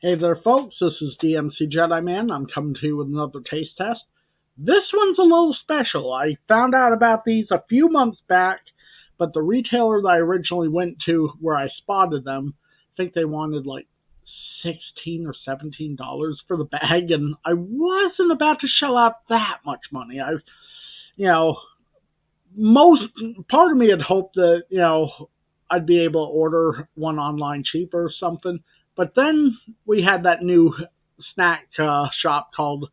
Hey there, folks. This is DMC Jedi Man. I'm coming to you with another taste test. This one's a little special. I found out about these a few months back, but the retailer that I originally went to where I spotted them, I think they wanted like $16 or $17 for the bag, and I wasn't about to shell out that much money. You know, most part of me had hoped that I'd be able to order one online cheaper or something. But then we had that new snack shop called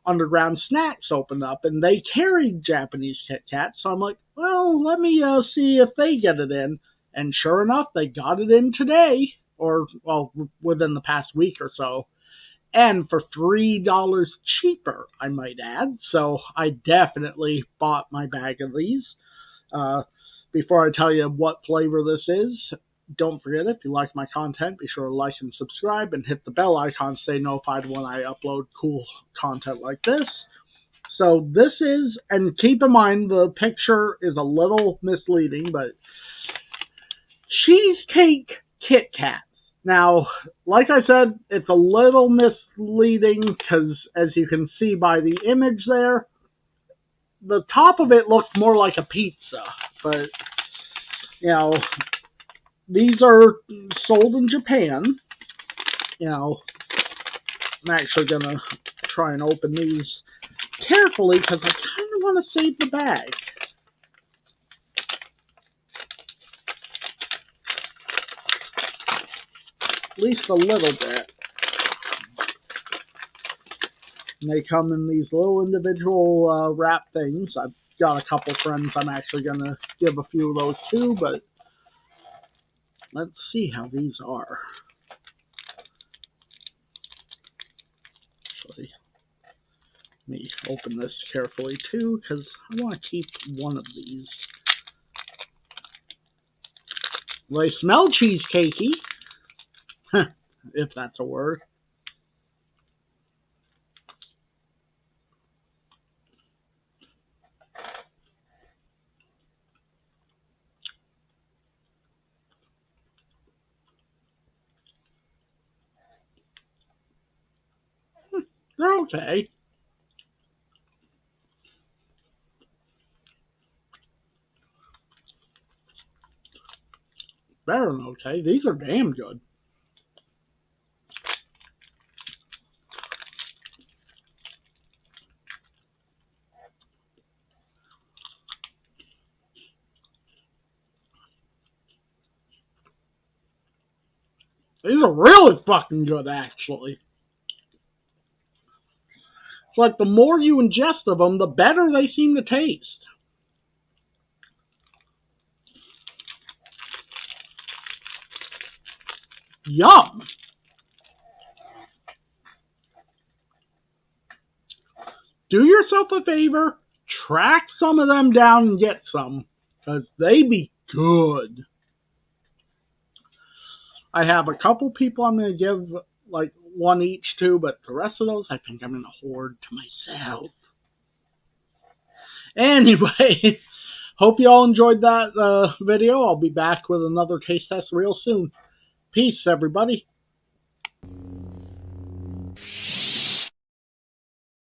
Underground Snacks open up, and they carried Japanese Kit Kats. So I'm like, well, let me see if they get it in. And sure enough, they got it in today, or well, within the past week or so, and for $3 cheaper, I might add. So I definitely bought my bag of these. Uh, Before I tell you what flavor this is, don't forget, if you like my content, be sure to like and subscribe and hit the bell icon to stay notified when I upload cool content like this. So this is, and keep in mind the picture is a little misleading, but Cheesecake Kit Kats. Now, like I said, it's a little misleading because, as you can see by the image there, the top of it looks more like a pizza, but these are sold in Japan. I'm actually gonna try and open these carefully because I kind of want to save the bag. At least a little bit. And they come in these little individual wrap things. I've got a couple friends I'm actually going to give a few of those to, but let's see how these are. Actually, let me open this carefully too, because I want to keep one of these. They smell cheesecakey, if that's a word. They're okay. Better than okay. These are damn good. These are really fucking good, actually. It's like the more you ingest of them, the better they seem to taste. Yum! Do yourself a favor, track some of them down and get some, because they be good. I have a couple people I'm going to give like one each to, but the rest of those I think I'm going to hoard to myself. Anyway, hope you all enjoyed that video. I'll be back with another taste test real soon. Peace, everybody.